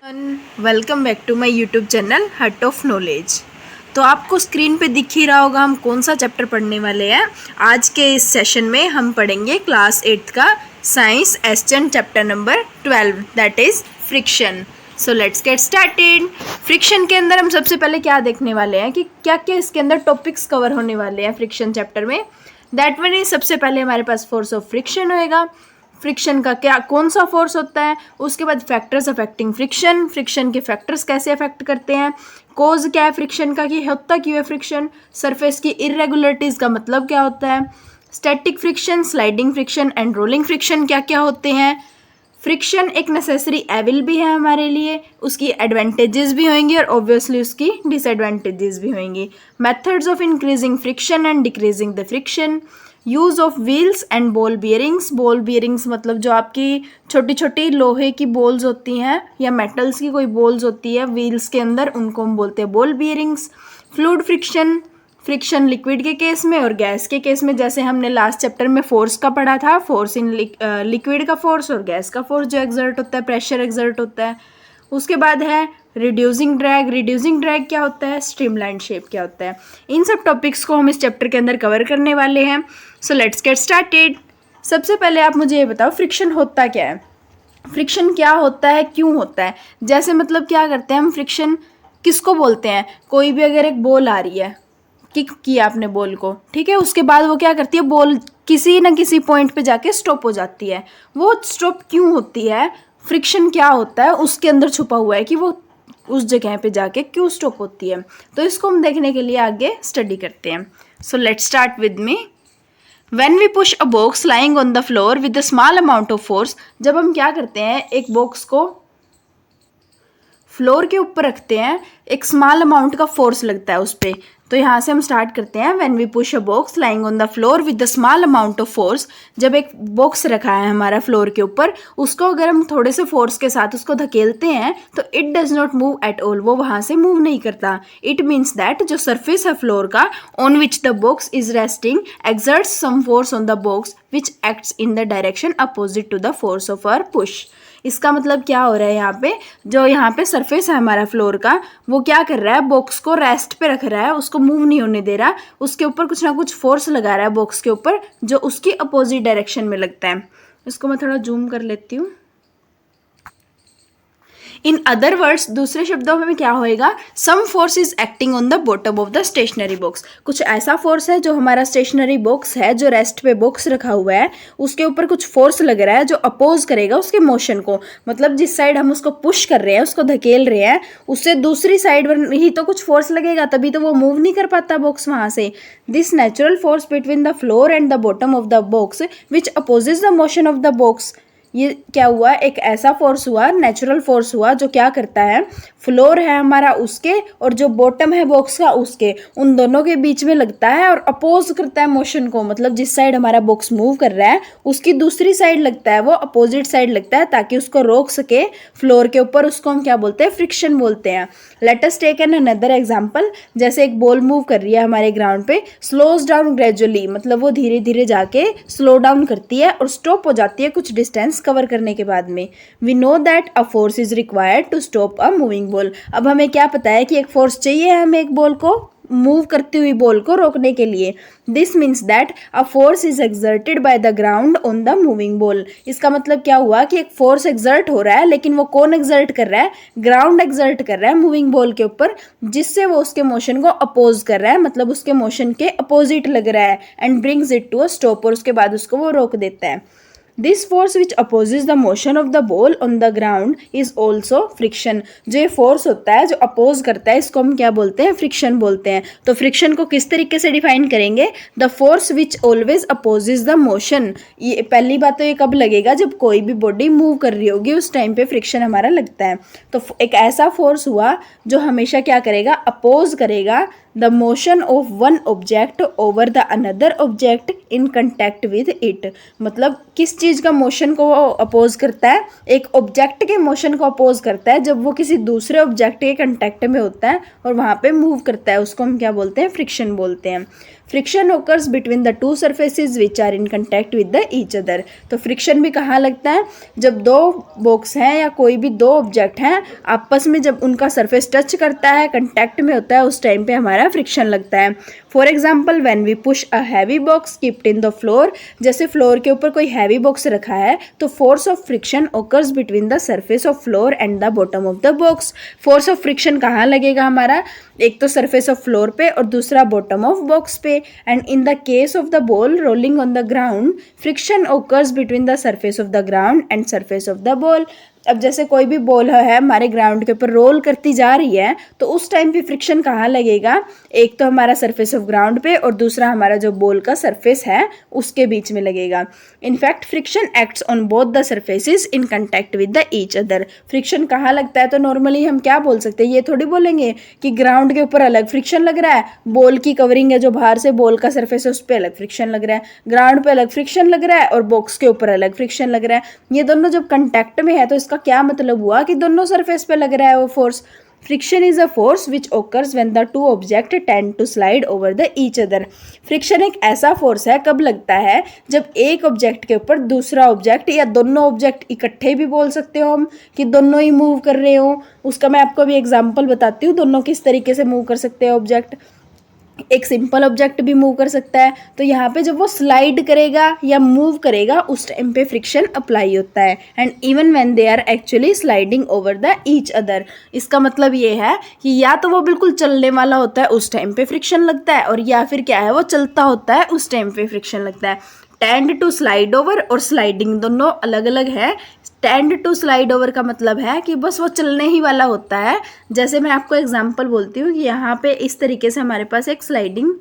Welcome back to my YouTube channel hut of knowledge. तो आपको screen पे दिख ही रहा होगा हम कौन सा चैप्टर पढ़ने वाले हैं। आज के इस सेशन में हम पढ़ेंगे क्लास 8 का साइंस एसचन chapter number 12 that is friction. So let's get started. Friction के अंदर हम सबसे पहले क्या देखने वाले हैं कि क्या क्या इसके अंदर टॉपिक्स कवर होने वाले हैं फ्रिक्शन चैप्टर में। दैट वन इज सबसे पहले हमारे पास फोर्स ऑफ फ्रिक्शन होएगा। फ्रिक्शन का क्या कौन सा फोर्स होता है, उसके बाद फैक्टर्स अफेक्टिंग फ्रिक्शन, फ्रिक्शन के फैक्टर्स कैसे अफेक्ट करते हैं, कोज क्या है फ्रिक्शन का कि होता क्यों है फ्रिक्शन, सरफेस की इरेगुलरिटीज़ का मतलब क्या होता है, static friction, sliding friction and rolling friction क्या क्या होते हैं। फ्रिक्शन एक नेसेसरी एविल भी है हमारे लिए, उसकी एडवांटेजेस भी होंगी और ऑब्वियसली उसकी डिसएडवांटेजेस भी होंगी। Methods of increasing friction and decreasing the friction, use of wheels and ball bearings. Ball bearings मतलब जो आपकी छोटी छोटी लोहे की बॉल्स होती हैं या मेटल्स की कोई बॉल्स होती है व्हील्स के अंदर, उनको हम बोलते हैं ball bearings. Fluid friction, friction liquid के केस में और गैस के केस में, जैसे हमने लास्ट चैप्टर में फोर्स का पढ़ा था, फोर्स इन लिक्विड का फोर्स और गैस का फोर्स जो एग्जर्ट होता है, प्रेशर एग्जर्ट होता है। उसके बाद है रिड्यूसिंग ड्रैग। रिड्यूसिंग ड्रैग क्या होता है, स्ट्रीमलाइन शेप क्या होता है। इन सब टॉपिक्स को हम इस चैप्टर के अंदर कवर करने वाले हैं। सो लेट्स गेट स्टार्टेड। सबसे पहले आप मुझे ये बताओ फ्रिक्शन होता क्या है, फ्रिक्शन क्या होता है, क्यों होता है। जैसे मतलब क्या करते हैं हम, फ्रिक्शन किसको बोलते हैं, कोई भी अगर एक बॉल आ रही है, किक किया आपने बॉल को, ठीक है, उसके बाद वो क्या करती है, बॉल किसी न किसी पॉइंट पे जाके स्टॉप हो जाती है। वो स्टॉप क्यों होती है, फ्रिक्शन क्या होता है उसके अंदर छुपा हुआ है कि वो उस जगह पे जाके क्यों स्टॉप होती है। तो इसको हम देखने के लिए आगे स्टडी करते हैं। So let's start with me. When we push a box lying on the floor with a small amount of force, जब हम क्या करते हैं एक बॉक्स को फ्लोर के ऊपर रखते हैं, एक स्मॉल अमाउंट का फोर्स लगता है उस पर। तो यहाँ से हम स्टार्ट करते हैं। When we push a box lying on the floor with the small amount of force, जब एक बॉक्स रखा है हमारा फ्लोर के ऊपर, उसको अगर हम थोड़े से फोर्स के साथ उसको धकेलते हैं तो it does not move at all, वो वहाँ से मूव नहीं करता। इट मीन्स दैट जो सरफेस है फ्लोर का on which the box is resting exerts some force on the box which acts in the direction opposite to the force of our push. इसका मतलब क्या हो रहा है, यहाँ पे जो यहाँ पे सरफेस है हमारा फ्लोर का, वो क्या कर रहा है, बॉक्स को रेस्ट पे रख रहा है, उसको मूव नहीं होने दे रहा, उसके ऊपर कुछ ना कुछ फोर्स लगा रहा है बॉक्स के ऊपर जो उसकी अपोजिट डायरेक्शन में लगता है। इसको मैं थोड़ा जूम कर लेती हूँ। इन अदर वर्ड्स, दूसरे शब्दों में क्या होएगा, some force is acting on the bottom of the stationary box. कुछ ऐसा फोर्स है जो हमारा स्टेशनरी बॉक्स है, जो रेस्ट पे बॉक्स रखा हुआ है, उसके ऊपर कुछ फोर्स लग रहा है जो अपोज करेगा उसके मोशन को। मतलब जिस साइड हम उसको पुश कर रहे हैं, उसको धकेल रहे हैं, उससे दूसरी साइड ही तो कुछ फोर्स लगेगा, तभी तो वो मूव नहीं कर पाता बॉक्स वहाँ से। This natural force between the floor and the bottom of the box which opposes the motion of the box. ये क्या हुआ, एक ऐसा फोर्स हुआ, नेचुरल फोर्स हुआ जो क्या करता है, फ्लोर है हमारा उसके और जो बॉटम है बॉक्स का उसके, उन दोनों के बीच में लगता है और अपोज करता है मोशन को। मतलब जिस साइड हमारा बॉक्स मूव कर रहा है उसकी दूसरी साइड लगता है, वो अपोजिट साइड लगता है ताकि उसको रोक सके फ्लोर के ऊपर। उसको हम क्या बोलते हैं, फ्रिक्शन बोलते हैं। Let us take an another example. जैसे एक बॉल मूव कर रही है हमारे ग्राउंड पे, स्लोज डाउन ग्रेजुअली, मतलब वो धीरे धीरे जाके स्लो डाउन करती है और स्टॉप हो जाती है कुछ डिस्टेंस कवर करने के बाद में। We know that a force is required to stop a moving ball. अब हमें क्या पता है कि एक फोर्स चाहिए हमें एक बॉल को मूव करती हुई बॉल को रोकने के लिए। This means that a force is exerted by the ground on the moving ball. इसका मतलब क्या हुआ कि एक फोर्स एक्सर्ट हो रहा है, लेकिन वो कौन एक्सर्ट कर रहा है, ग्राउंड एक्सर्ट कर रहा है मूविंग बॉल के ऊपर, जिससे वो उसके मोशन को अपोज कर रहा है, मतलब उसके मोशन के अपोजिट लग रहा है, and brings it to a stop, और उसके बाद उसको वो रोक देता है। This force which opposes the motion of the ball on the ground is also friction. जो ये फोर्स होता है जो अपोज करता है, इसको हम क्या बोलते हैं, फ्रिक्शन बोलते हैं। तो फ्रिक्शन को किस तरीके से डिफाइन करेंगे, the force which always opposes the motion. ये पहली बात तो ये कब लगेगा, जब कोई भी बॉडी मूव कर रही होगी उस टाइम पे फ्रिक्शन हमारा लगता है। तो एक ऐसा फोर्स हुआ जो हमेशा क्या करेगा, अपोज करेगा the motion of one object over the another object in contact with it. मतलब किस चीज़ का मोशन को अपोज करता है, एक ऑब्जेक्ट के मोशन को अपोज करता है जब वो किसी दूसरे ऑब्जेक्ट के कंटैक्ट में होता है और वहाँ पे मूव करता है, उसको हम क्या बोलते हैं, फ्रिक्शन बोलते हैं। Friction occurs between the two surfaces which are in contact with the each other. तो फ्रिक्शन भी कहाँ लगता है, जब दो बॉक्स हैं या कोई भी दो ऑब्जेक्ट हैं आपस में जब उनका सरफेस टच करता है, कंटैक्ट में होता है, उस टाइम पे हमारा फ्रिक्शन लगता है। For example when we push a heavy box keeped in the floor, जैसे फ्लोर के ऊपर कोई हैवी बॉक्स रखा है तो force of friction occurs between the surface of floor and the bottom of the box. Force of friction कहाँ लगेगा हमारा, एक तो सरफेस ऑफ फ्लोर पे और दूसरा बॉटम ऑफ बॉक्स पे। And in the case of the ball rolling on the ground friction occurs between the surface of the ground and surface of the ball. अब जैसे कोई भी बॉल है हमारे ग्राउंड के ऊपर रोल करती जा रही है तो उस टाइम पे फ्रिक्शन कहाँ लगेगा, एक तो हमारा सरफेस ऑफ ग्राउंड पे और दूसरा हमारा जो बॉल का सरफेस है उसके बीच में लगेगा। In fact friction acts on both the surfaces in contact with the each other. Friction कहाँ लगता है तो नॉर्मली हम क्या बोल सकते हैं, ये थोड़ी बोलेंगे कि ग्राउंड के ऊपर अलग फ्रिक्शन लग रहा है, बॉल की कवरिंग है जो बाहर से बॉल का सरफेस है उस पर अलग फ्रिक्शन लग रहा है, ग्राउंड पे अलग फ्रिक्शन लग रहा है और बॉक्स के ऊपर अलग फ्रिक्शन लग रहा है। ये दोनों जब कंटैक्ट में है तो इसका क्या मतलब हुआ कि दोनों सरफेस पे लग रहा है वो force. Friction is a force which occurs when the two object tend to slide over the each other. Friction एक ऐसा फोर्स है कब लगता है, जब एक ऑब्जेक्ट के ऊपर दूसरा ऑब्जेक्ट या दोनों ऑब्जेक्ट इकट्ठे भी बोल सकते हो हम कि दोनों ही मूव कर रहे हो। उसका मैं आपको अभी एग्जांपल बताती हूँ, दोनों किस तरीके से मूव कर सकते हैं ऑब्जेक्ट। एक सिंपल ऑब्जेक्ट भी मूव कर सकता है, तो यहाँ पे जब वो स्लाइड करेगा या मूव करेगा उस टाइम पे फ्रिक्शन अप्लाई होता है। And even when they are actually sliding over the each other, इसका मतलब ये है कि या तो वो बिल्कुल चलने वाला होता है उस टाइम पे फ्रिक्शन लगता है, और या फिर क्या है वो चलता होता है उस टाइम पे फ्रिक्शन लगता है। टेंड टू स्लाइड ओवर और स्लाइडिंग दोनों अलग अलग है। टेंड टू स्लाइड ओवर का मतलब है कि बस वो चलने ही वाला होता है। जैसे मैं आपको एग्जांपल बोलती हूँ कि यहाँ पे इस तरीके से हमारे पास एक स्लाइडिंग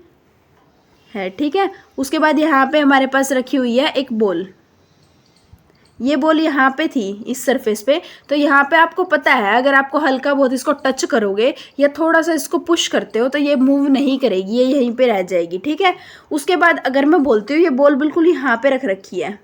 है, ठीक है। उसके बाद यहाँ पे हमारे पास रखी हुई है एक बॉल, ये बॉल यहाँ पे थी इस सरफेस पे, तो यहाँ पे आपको पता है अगर आपको हल्का बहुत इसको टच करोगे या थोड़ा सा इसको पुश करते हो तो ये मूव नहीं करेगी, ये यहीं पे रह जाएगी, ठीक है। उसके बाद अगर मैं बोलती हूँ ये बॉल बिल्कुल यहाँ पे रख रखी है,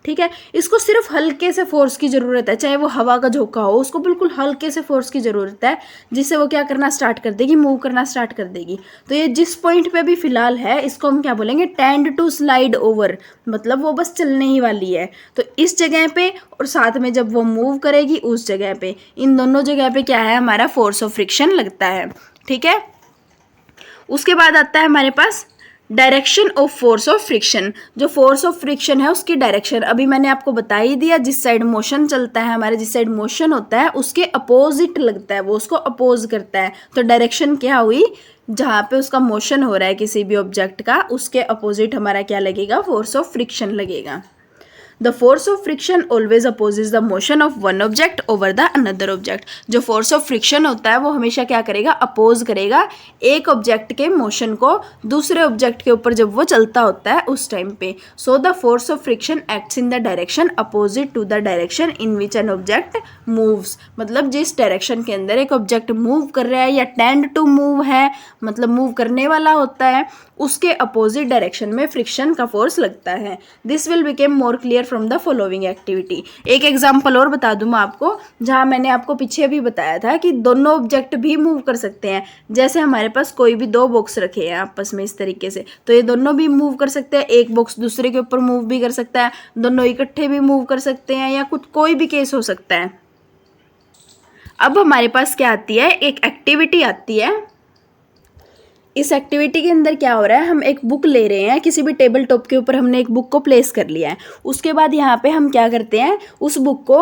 ठीक है, इसको सिर्फ हल्के से फोर्स की ज़रूरत है, चाहे वो हवा का झोंका हो, उसको बिल्कुल हल्के से फोर्स की ज़रूरत है जिससे वो क्या करना स्टार्ट कर देगी, मूव करना स्टार्ट कर देगी। तो ये जिस पॉइंट पे भी फिलहाल है इसको हम क्या बोलेंगे, टेंड टू स्लाइड ओवर, मतलब वो बस चलने ही वाली है। तो इस जगह पे और साथ में जब वो मूव करेगी उस जगह पे, इन दोनों जगह पे क्या है हमारा फोर्स ऑफ फ्रिक्शन लगता है, ठीक है। उसके बाद आता है हमारे पास direction of force of friction. जो फोर्स ऑफ फ्रिक्शन है उसकी डायरेक्शन अभी मैंने आपको बता ही दिया, जिस साइड मोशन चलता है हमारे, जिस साइड मोशन होता है उसके अपोजिट लगता है, वो उसको अपोज करता है। तो डायरेक्शन क्या हुई, जहाँ पे उसका मोशन हो रहा है किसी भी ऑब्जेक्ट का उसके अपोजिट हमारा क्या लगेगा, फोर्स ऑफ फ्रिक्शन लगेगा। The force of friction always opposes the motion of one object over the another object। जो force of friction होता है वो हमेशा क्या करेगा, अपोज करेगा एक ऑब्जेक्ट के मोशन को दूसरे ऑब्जेक्ट के ऊपर जब वो चलता होता है उस टाइम पे। So the force of friction acts in the direction opposite to the direction in which an object moves। मतलब जिस डायरेक्शन के अंदर एक ऑब्जेक्ट मूव कर रहा है या टेंड टू मूव है, मतलब मूव करने वाला होता है, उसके अपोजिट डायरेक्शन में फ्रिक्शन का फोर्स लगता है। This will became more clear from the following activity. एक एग्जांपल और बता दूं मैं आपको, जहां मैंने आपको पीछे भी बताया था कि दोनों ऑब्जेक्ट भी मूव कर सकते हैं। जैसे हमारे पास कोई भी दो बॉक्स रखे हैं आपस में इस तरीके से, तो ये दोनों भी मूव कर सकते हैं, एक बॉक्स दूसरे के ऊपर मूव भी कर सकता है, दोनों इकट्ठे भी मूव कर सकते हैं, या कुछ कोई भी केस हो सकता है। अब हमारे पास क्या आती है, एक एक्टिविटी आती है। इस एक्टिविटी के अंदर क्या हो रहा है, हम एक बुक ले रहे हैं, किसी भी टेबल टॉप के ऊपर हमने एक बुक को प्लेस कर लिया है। उसके बाद यहाँ पे हम क्या करते हैं, उस बुक को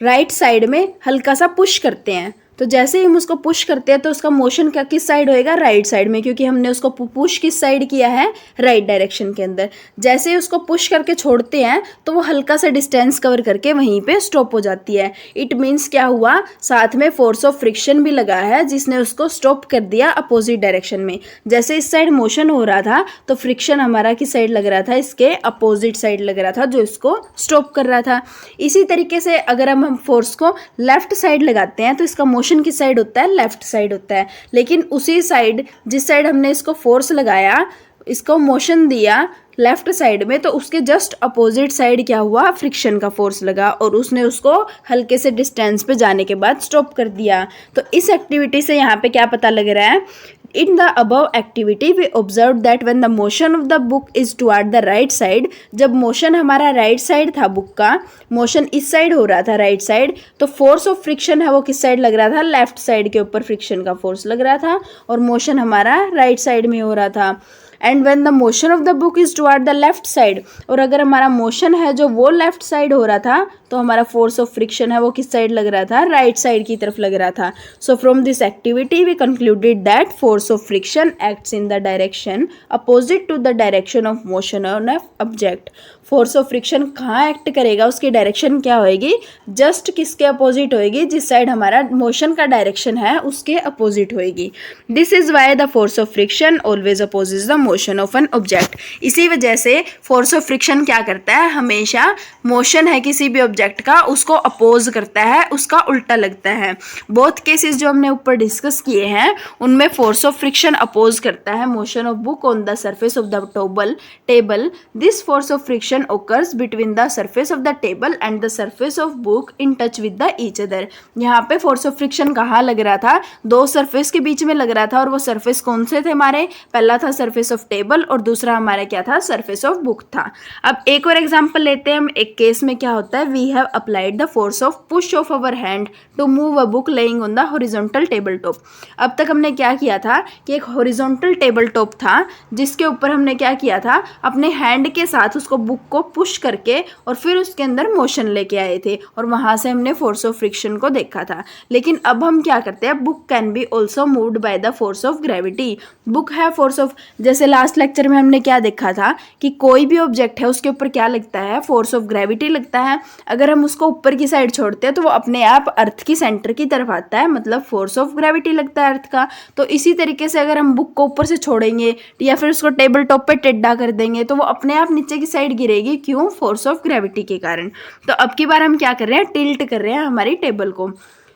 राइट साइड में हल्का सा पुश करते हैं। तो जैसे ही हम उसको पुश करते हैं तो उसका मोशन का किस साइड होएगा, राइट साइड में, क्योंकि हमने उसको पुश किस साइड किया है, राइट डायरेक्शन के अंदर। जैसे ही उसको पुश करके छोड़ते हैं तो वो हल्का सा डिस्टेंस कवर करके वहीं पे स्टॉप हो जाती है। इट मीन्स क्या हुआ, साथ में फोर्स ऑफ फ्रिक्शन भी लगा है जिसने उसको स्टॉप कर दिया अपोजिट डायरेक्शन में। जैसे इस साइड मोशन हो रहा था तो फ्रिक्शन हमारा किस साइड लग रहा था, इसके अपोजिट साइड लग रहा था जो इसको स्टॉप कर रहा था। इसी तरीके से अगर हम फोर्स को लेफ्ट साइड लगाते हैं तो इसका मोशन किस साइड होता है, लेफ्ट साइड होता है। लेकिन उसी साइड जिस साइड हमने इसको फोर्स लगाया, इसको मोशन दिया लेफ्ट साइड में, तो उसके जस्ट अपोजिट साइड क्या हुआ, फ्रिक्शन का फोर्स लगा और उसने उसको हल्के से डिस्टेंस पे जाने के बाद स्टॉप कर दिया। तो इस एक्टिविटी से यहाँ पे क्या पता लग रहा है, In the above activity we observed that when the motion of the book is toward the right side, जब मोशन हमारा राइट साइड था बुक का, मोशन इस साइड हो रहा था राइट साइड, तो फोर्स ऑफ फ्रिक्शन है वो किस साइड लग रहा था, लेफ्ट साइड के ऊपर फ्रिक्शन का फोर्स लग रहा था और मोशन हमारा राइट साइड में हो रहा था. And when the motion of the book is toward the left side, और अगर हमारा मोशन है जो वो लेफ्ट साइड हो रहा था तो हमारा फोर्स ऑफ फ्रिक्शन है वो किस साइड लग रहा था, राइट साइड की तरफ लग रहा था. So from this activity we concluded that force of friction acts in the direction opposite to the direction of motion on a object. Force of friction कहाँ एक्ट करेगा, उसकी डायरेक्शन क्या होएगी, जस्ट किसके अपोजिट होएगी, जिस साइड हमारा motion का डायरेक्शन है उसके अपोजिट होएगी. This is why the force of friction always opposes the motion of an object. इसी वजह से फोर्स ऑफ फ्रिक्शन क्या करता है, हमेशा मोशन है किसी भी ऑब्जेक्ट का उसको अपोज करता है, उसका उल्टा लगता है. बोथ केसेस जो हमने ऊपर डिस्कस किए हैं उनमें फोर्स ऑफ फ्रिक्शन अपोज करता है motion of book on the surface of the table. This force of friction occurs between the surface of the table and the surface of book in touch with the each other. यहाँ पे force of friction कहाँ लग रहा था, दो surface के बीच में लग रहा था और वो सरफेस कौन से थे हमारे, पहला था सरफेस ऑफ टेबल और दूसरा हमारा क्या था, सरफेस ऑफ बुक था. अब एक और एग्जांपल लेते हैं हम. एक केस में क्या होता है, we have applied the force of push of our hand to move a book lying on the horizontal table top. अब तक हमने क्या किया था कि एक हॉरिजॉन्टल टेबल टॉप था जिसके ऊपर हमने क्या किया था, अपने हैंड के साथ उसको बुक को पुश करके और फिर उसके अंदर मोशन लेके आए थे और वहां से हमने फोर्स ऑफ फ्रिक्शन को देखा था. लेकिन अब हम क्या करते हैं, book can be also moved by the force of gravity. Book है फोर्स ऑफ, जैसे लास्ट लेक्चर में हमने क्या देखा था कि कोई भी ऑब्जेक्ट है उसके ऊपर क्या लगता है, फोर्स ऑफ ग्रेविटी लगता है. अगर हम उसको ऊपर की साइड छोड़ते हैं तो वो अपने आप अर्थ की सेंटर की तरफ आता है, मतलब फोर्स ऑफ ग्रेविटी लगता है अर्थ का. तो इसी तरीके से अगर हम बुक को ऊपर से छोड़ेंगे या फिर उसको टेबल टॉप पे टेढ़ा कर देंगे तो वो अपने आप नीचे की साइड गिरेगी. क्यों, फोर्स ऑफ ग्रेविटी के कारण. तो अब की बार हम क्या कर रहे हैं, टिल्ट कर रहे हैं हमारी टेबल को.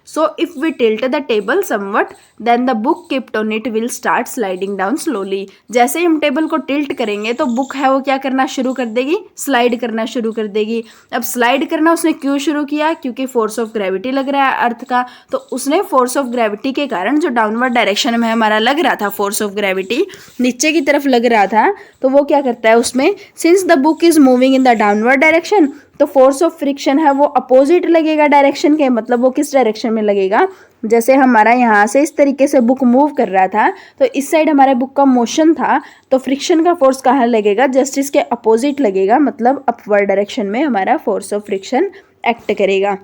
So if we tilt the table somewhat, then the book kept on it will start sliding down slowly. जैसे ही हम टेबल को टिल्ट करेंगे तो बुक है वो क्या करना शुरू कर देगी, स्लाइड करना शुरू कर देगी. अब स्लाइड करना उसने क्यों शुरू किया, क्योंकि फोर्स ऑफ ग्रेविटी लग रहा है अर्थ का. तो उसने फोर्स ऑफ ग्रेविटी के कारण जो डाउनवर्ड डायरेक्शन में हमारा लग रहा था, फोर्स ऑफ ग्रेविटी नीचे की तरफ लग रहा था, तो वो क्या करता है उसमें, since the book is moving in the downward direction, तो फोर्स ऑफ फ्रिक्शन है वो अपोजिट लगेगा डायरेक्शन के, मतलब वो किस डायरेक्शन में लगेगा, जैसे हमारा यहाँ से इस तरीके से बुक मूव कर रहा था तो इस साइड हमारे बुक का मोशन था, तो फ्रिक्शन का फोर्स कहाँ लगेगा, जस्ट इसके अपोजिट लगेगा, मतलब अपवर्ड डायरेक्शन में हमारा फोर्स ऑफ फ्रिक्शन एक्ट करेगा.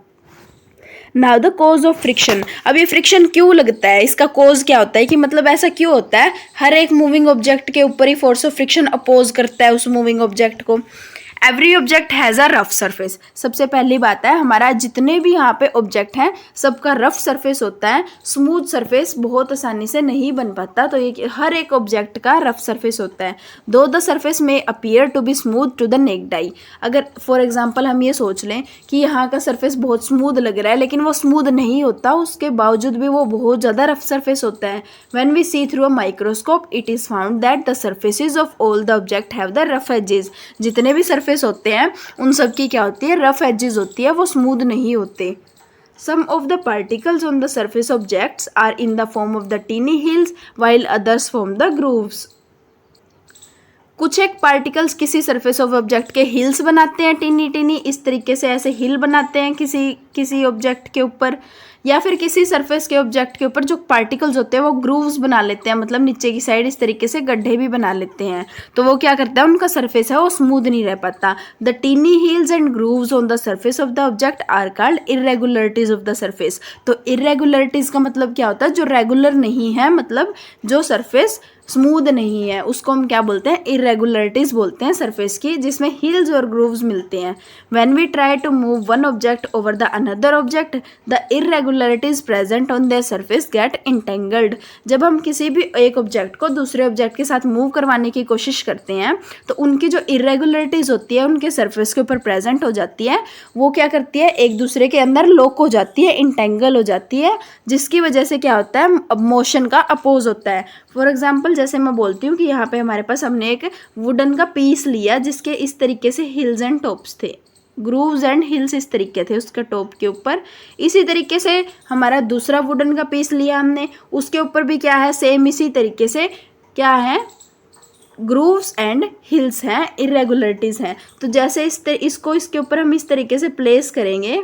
Now the cause of friction. अब ये फ्रिक्शन क्यों लगता है, इसका कोज क्या होता है, कि मतलब ऐसा क्यों होता है, हर एक मूविंग ऑब्जेक्ट के ऊपर ही फोर्स ऑफ फ्रिक्शन अपोज करता है उस मूविंग ऑब्जेक्ट को. Every object has a rough surface. सबसे पहली बात है, हमारा जितने भी यहाँ पे ऑब्जेक्ट हैं सबका रफ सरफेस होता है, स्मूथ सरफेस बहुत आसानी से नहीं बन पाता. तो ये हर एक ऑब्जेक्ट का रफ सरफेस होता है. Though the surface may appear to be smooth to the naked eye. अगर फॉर एग्जांपल हम ये सोच लें कि यहाँ का सरफेस बहुत स्मूथ लग रहा है लेकिन वो स्मूथ नहीं होता, उसके बावजूद भी वो बहुत ज़्यादा रफ सरफेस होता है. When we see through a microscope it is found that the surfaces of all the object have the rough edges. जितने भी सरफेस होते हैं उन सब की क्या होती है, रफ एजेस होती है, वो स्मूथ नहीं होते. Some of the particles on the surface objects are in the form of the teeny hills while others form the grooves. कुछ एक पार्टिकल्स किसी सरफेस ऑफ ऑब्जेक्ट के हिल्स बनाते हैं, टीनी टीनी इस तरीके से ऐसे हिल बनाते हैं किसी ऑब्जेक्ट के ऊपर, या फिर किसी सरफेस के ऑब्जेक्ट के ऊपर जो पार्टिकल्स होते हैं वो ग्रूव्स बना लेते हैं, मतलब नीचे की साइड इस तरीके से गड्ढे भी बना लेते हैं. तो वो क्या करता है, उनका सरफेस है वो स्मूथ नहीं रह पाता. The tiny hills and grooves on the surface of the object are called irregularities of the surface. तो इरेगुलरिटीज का मतलब क्या होता है, जो रेगुलर नहीं है, मतलब जो सरफेस स्मूथ नहीं है उसको हम क्या बोलते हैं, इरेगुलरिटीज बोलते हैं सरफेस की, जिसमें हिल्स और ग्रूव्स मिलते हैं. When we try to move one object over the another object the irregularities present on their surface get entangled. जब हम किसी भी एक ऑब्जेक्ट को दूसरे ऑब्जेक्ट के साथ मूव करवाने की कोशिश करते हैं तो उनकी जो इरेगुलरिटीज होती है उनके सरफेस के ऊपर प्रेजेंट हो जाती है, वो क्या करती है, एक दूसरे के अंदर लॉक हो जाती है, इंटेंगल हो जाती है, जिसकी वजह से क्या होता है, मोशन का अपोज होता है. फॉर एग्जाम्पल जैसे मैं बोलती हूँ कि यहाँ पे हमारे पास हमने एक वुडन का पीस लिया जिसके इस तरीके से हिल्स एंड टॉप्स थे, ग्रूव्स एंड हिल्स इस तरीके थे उसका टॉप के ऊपर। इसी तरीके से हमारा दूसरा वुडन का पीस लिया हमने, उसके ऊपर भी क्या है, सेम इसी तरीके से क्या है, ग्रूव्स एंड हिल्स हैं, इरेगुलरिटीज हैं। तो जैसे इसको इसके ऊपर हम इस तरीके से प्लेस करेंगे,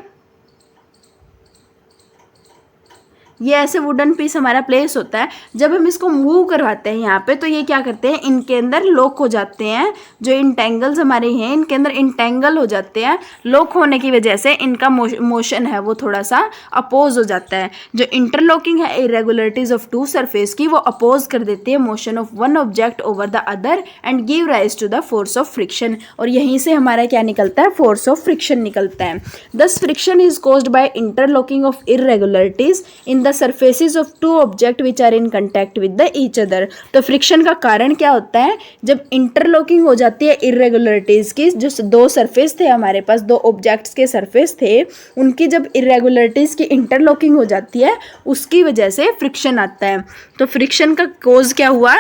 ये ऐसे वुडन पीस हमारा प्लेस होता है। जब हम इसको मूव करवाते हैं यहाँ पे, तो ये क्या करते हैं, इनके अंदर लॉक हो जाते हैं। जो इंटेंगल्स हमारे हैं इनके अंदर इंटेंगल हो जाते हैं। लॉक होने की वजह से इनका मोशन है वो थोड़ा सा अपोज हो जाता है। जो इंटरलॉकिंग है इरेगुलरिटीज ऑफ टू सरफेस की, वो अपोज कर देती है motion of one object over the other and give rise to the force of friction. और यहीं से हमारा क्या निकलता है, फोर्स ऑफ फ्रिक्शन निकलता है। Thus friction is caused by interlocking of irregularities in surfaces of two objects which are in contact with the each other. तो फ्रिक्शन का कारण क्या होता है, जब इंटरलॉकिंग हो जाती है इरेगुलरिटीज की, जो दो सरफेस थे हमारे पास, दो ऑब्जेक्ट्स के सरफेस थे, उनकी जब इरेगुलरिटीज की इंटरलॉकिंग हो जाती है, उसकी वजह से फ्रिक्शन आता है। तो फ्रिक्शन का कोज क्या हुआ,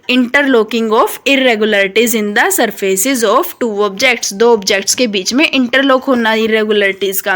interlocking of irregularities in the surfaces of two objects, दो ऑब्जेक्ट्स के बीच में इंटरलॉक होना इरेगुलरिटीज का।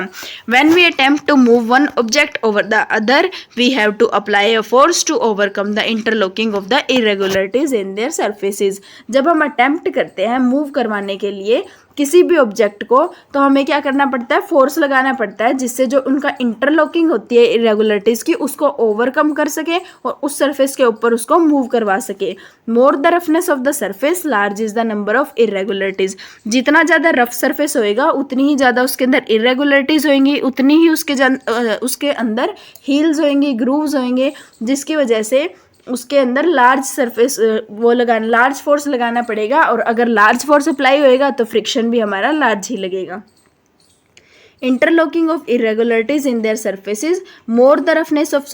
When we attempt to move one object over the other, we have to apply a force to overcome the interlocking of the irregularities in their surfaces. जब हम attempt करते हैं मूव करवाने के लिए किसी भी ऑब्जेक्ट को, तो हमें क्या करना पड़ता है, फोर्स लगाना पड़ता है, जिससे जो उनका इंटरलॉकिंग होती है इरेगुलरिटीज की, उसको ओवरकम कर सके और उस सरफेस के ऊपर उसको मूव करवा सके। More the roughness of the surface, large is the number of irregularities. जितना ज़्यादा रफ सरफेस होएगा उतनी ही ज़्यादा उसके अंदर इरेगुलरिटीज होंगी, उतनी ही उसके अंदर हील्स होंगी, ग्रूव्स होंगे, जिसकी वजह से उसके अंदर लार्ज सरफेस लार्ज फोर्स लगाना पड़ेगा। और अगर लार्ज फोर्स अप्लाई होएगा तो फ्रिक्शन भी हमारा लार्ज ही लगेगा। Interlocking of irregularities in their surfaces, more the roughness of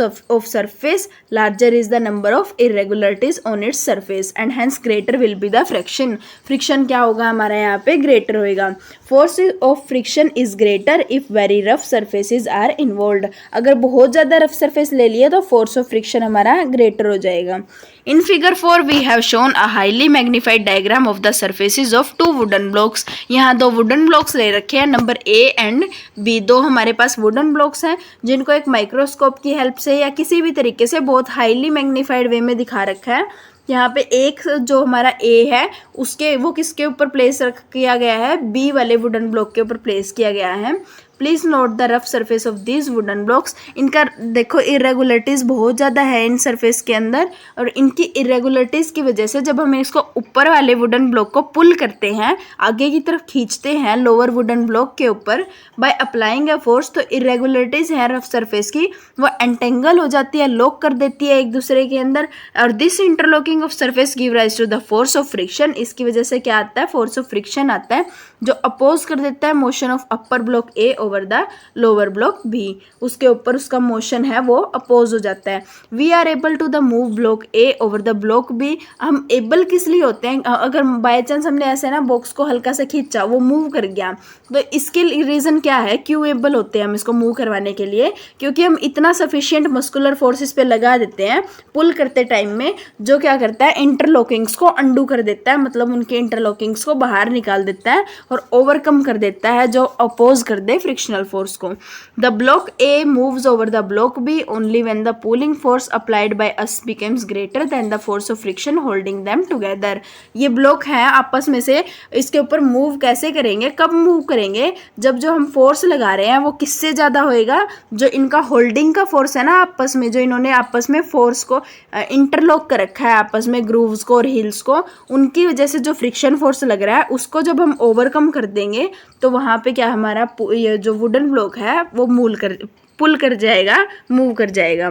surface, larger is the number of irregularities on its surface and hence greater will be the friction. Friction क्या होगा हमारा यहाँ पे, greater होएगा। Force of friction is greater if very rough surfaces are involved. अगर बहुत ज़्यादा rough surface ले लिए तो force of friction हमारा greater हो जाएगा। In figure 4 we have shown a highly magnified diagram of the surfaces of two wooden blocks. यहाँ दो wooden blocks ले रखे हैं, नंबर A एंड B। दो हमारे पास wooden blocks हैं जिनको एक माइक्रोस्कोप की हेल्प से या किसी भी तरीके से बहुत हाईली मैग्नीफाइड वे में दिखा रखा है। यहाँ पे एक जो हमारा A है उसके वो किसके ऊपर प्लेस किया गया है, B वाले वुडन ब्लॉक के ऊपर प्लेस किया गया है। Please note the rough surface of these wooden blocks. इनका देखो इरेगुलरिटीज़ बहुत ज़्यादा है इन सरफेस के अंदर, और इनकी इरेगुलरिटीज़ की वजह से जब हम इसको ऊपर वाले वुडन ब्लॉक को पुल करते हैं, आगे की तरफ खींचते हैं लोअर वुडन ब्लॉक के ऊपर बाय अप्लाइंग अ फोर्स, तो इरेगुलरिटीज़ है रफ सरफेस की वो एंटेंगल हो जाती है, लॉक कर देती है एक दूसरे के अंदर। और this interlocking of surface give rise to the force of friction. इसकी वजह से क्या आता है, फोर्स ऑफ फ्रिक्शन आता है जो अपोज कर देता है motion of upper block A over the lower block B. उसके ऊपर उसका मोशन है वो अपोज हो जाता है। We are able to the move block A over the block B. हम एबल किस लिए होते हैं, अगर बाय चांस हमने ऐसे ना बॉक्स को हल्का से खींचा वो मूव कर गया, तो इसके रीज़न क्या है, क्यों एबल होते हैं हम इसको मूव करवाने के लिए, क्योंकि हम इतना सफिशिएंट मस्कुलर फोर्सेस पे लगा देते हैं पुल करते टाइम में, जो क्या करता है इंटरलॉकिंग्स को अंडू कर देता है, मतलब उनके इंटरलॉकिंग्स को बाहर निकाल देता है और ओवरकम कर देता है जो अपोज कर दे फ्रिक्शनल फोर्स को। The block A moves over the block B only when the pulling force applied by us becomes greater than the force of friction holding them together. ये ब्लॉक है आपस में से, इसके ऊपर मूव कैसे करेंगे, कब मूव करेंगे, जब जो हम फोर्स लगा रहे हैं वो किससे ज़्यादा होएगा, जो इनका होल्डिंग का फोर्स है ना आपस में, जो इन्होंने आपस में फोर्स को इंटरलॉक कर रखा है आपस में ग्रूव्स को और हिल्स को, उनकी वजह से जो फ्रिक्शन फोर्स लग रहा है उसको जब हम ओवरकम कर देंगे तो वहाँ पे क्या हमारा ये जो वुडन ब्लॉक है वो पुल कर जाएगा, मूव कर जाएगा।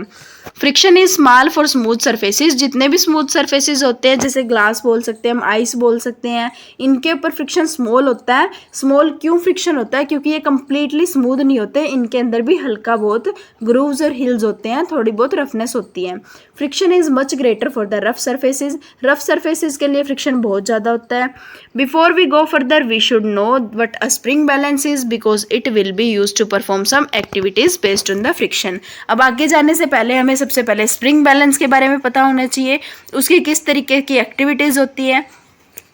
Friction is small for smooth surfaces. जितने भी स्मूथ सरफेसेस होते हैं, जैसे ग्लास बोल सकते हैं हम, आइस बोल सकते हैं, इनके ऊपर फ्रिक्शन स्मॉल होता है। स्मॉल क्यों फ्रिक्शन होता है, क्योंकि ये कंप्लीटली स्मूथ नहीं होते, इनके अंदर भी हल्का बहुत ग्रूव्स और हिल्स होते हैं, थोड़ी बहुत रफनेस होती है। Friction is much greater for the rough surfaces. Rough surfaces के लिए फ्रिक्शन बहुत ज़्यादा होता है। Before we go further we should know what a spring balance is because it will be used to perform some activities based on the friction. अब आगे जाने से पहले हमें सबसे पहले स्प्रिंग बैलेंस के बारे में पता होना चाहिए, उसकी किस तरीके की एक्टिविटीज़ होती है।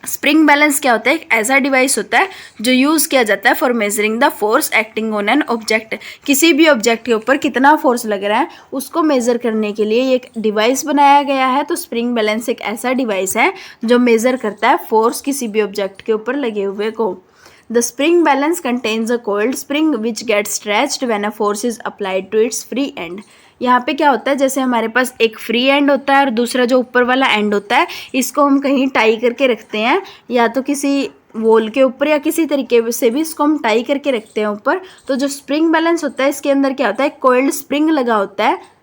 स्प्रिंग बैलेंस क्या होता है? एक ऐसा डिवाइस होता है जो यूज़ किया जाता है for measuring the force acting on an object. किसी भी ऑब्जेक्ट के ऊपर कितना फोर्स लग रहा है उसको मेज़र करने के लिए एक डिवाइस बनाया गया है। तो स्प्रिंग बैलेंस एक ऐसा डिवाइस है जो मेज़र करता है फोर्स किसी भी ऑब्जेक्ट के ऊपर लगे हुए को। The spring balance contains a coiled spring which gets stretched when a force is applied to its free end। यहाँ पे क्या होता है, जैसे हमारे पास एक फ्री एंड होता है और दूसरा जो ऊपर वाला एंड होता है, इसको हम कहीं टाई करके रखते हैं, या तो किसी वॉल के ऊपर या किसी तरीके से भी इसको हम टाई करके रखते हैं ऊपर। तो जो स्प्रिंग बैलेंस होता है इसके अंदर क्या होता है, कोइल्ड स्प्रिंग लगा होता है,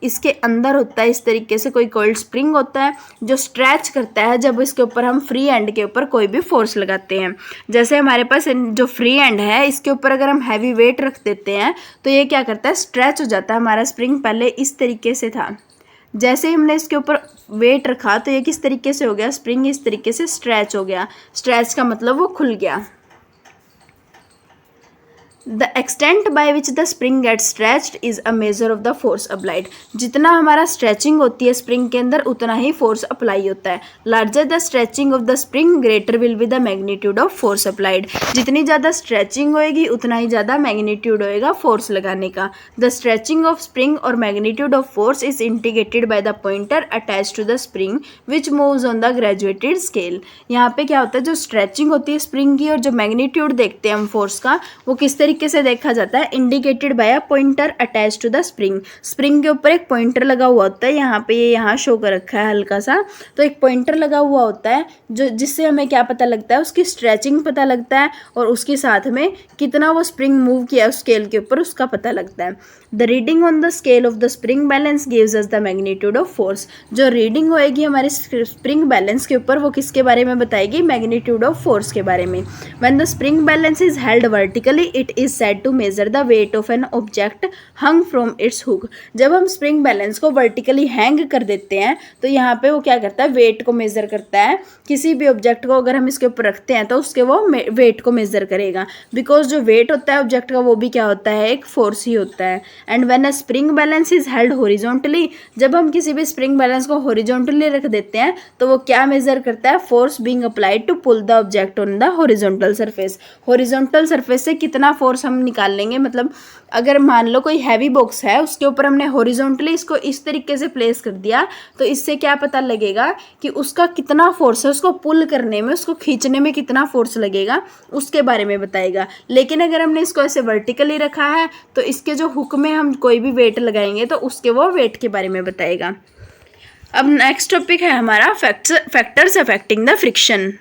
इसके अंदर होता है इस तरीके से कोई कोल्ड स्प्रिंग होता है जो स्ट्रेच करता है जब इसके ऊपर हम फ्री एंड के ऊपर कोई भी फोर्स लगाते हैं। जैसे हमारे पास जो फ्री एंड है इसके ऊपर अगर हम हैवी वेट रख देते हैं तो ये क्या करता है, स्ट्रेच हो जाता है। हमारा स्प्रिंग पहले इस तरीके से था, जैसे ही हमने इसके ऊपर वेट रखा तो ये किस तरीके से हो गया, स्प्रिंग इस तरीके से स्ट्रेच हो गया। स्ट्रेच का मतलब वो खुल गया। The extent by which the spring gets stretched is a measure of the force applied। जितना हमारा स्ट्रेचिंग होती है स्प्रिंग के अंदर उतना ही फोर्स अप्लाई होता है। Larger the stretching of the spring, greater will be the magnitude of force applied। जितनी ज़्यादा स्ट्रेचिंग होएगी उतना ही ज़्यादा मैग्नीट्यूड होएगा फोर्स लगाने का। The stretching of spring or magnitude of force is indicated by the pointer attached to the spring which moves on the graduated scale। यहाँ पे क्या होता है, जो स्ट्रेचिंग होती है स्प्रिंग की और जो मैग्नीट्यूड देखते हैं हम फोर्स का, वो किस तरीके से देखा जाता है, indicated by a pointer attach to the spring. Spring के ऊपर एक पॉइंटर लगा हुआ होता है, यहाँ पे ये यहाँ शो कर रखा है हल्का सा, तो एक पॉइंटर लगा हुआ होता है जो जिससे हमें क्या पता लगता है, उसकी स्ट्रेचिंग पता लगता है और उसके साथ में कितना वो स्प्रिंग मूव किया उस स्केल के ऊपर उसका पता लगता है। The reading on the scale of the spring balance gives us the magnitude of force. जो रीडिंग होएगी हमारे स्प्रिंग बैलेंस के ऊपर वो किसके बारे में बताएगी, मैग्नीट्यूड ऑफ फोर्स के बारे में। When the spring balance is held vertically it is said to measure the weight of an object hung from its hook। जब हम स्प्रिंग बैलेंस को वर्टिकली हैंग कर देते हैं तो यहाँ पे वो क्या करता है, वेट को मेजर करता है। किसी भी ऑब्जेक्ट को अगर हम इसके ऊपर रखते हैं तो उसके वो वेट को मेजर करेगा, बिकॉज जो वेट होता है ऑब्जेक्ट का वो भी क्या होता है, एक फोर्स ही होता है। And when a spring balance is held horizontally, जब हम किसी भी स्प्रिंग बैलेंस को हॉरिजॉन्टली रख देते हैं तो वो क्या मेजर करता है, force being applied to pull the object on the horizontal surface. Horizontal surface से कितना फोर्स हम निकाल लेंगे, मतलब अगर मान लो कोई हैवी बॉक्स है उसके ऊपर हमने हॉरिजॉन्टली इसको इस तरीके से प्लेस कर दिया तो इससे क्या पता लगेगा कि उसका कितना फोर्स है, उसको पुल करने में, उसको खींचने में कितना फोर्स लगेगा उसके बारे में बताएगा। लेकिन अगर हमने इसको ऐसे वर्टिकली रखा है तो इसके जो हुक में हम कोई भी वेट लगाएंगे तो उसके वो वेट के बारे में बताएगा। अब नेक्स्ट टॉपिक है हमारा फैक्टर्स अफेक्टिंग द फ्रिक्शन।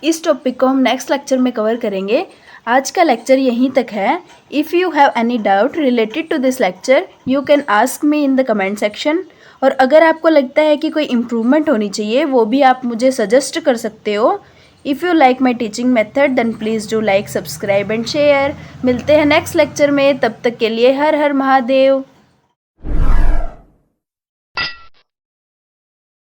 इस टॉपिक को हम नेक्स्ट लेक्चर में कवर करेंगे। आज का लेक्चर यहीं तक है। If you have any doubt related to this lecture you can ask me in the comment section. और अगर आपको लगता है कि कोई इम्प्रूवमेंट होनी चाहिए वो भी आप मुझे सजेस्ट कर सकते हो। If you like my teaching method then please do like, subscribe and share. मिलते हैं नेक्स्ट लेक्चर में, तब तक के लिए हर हर महादेव।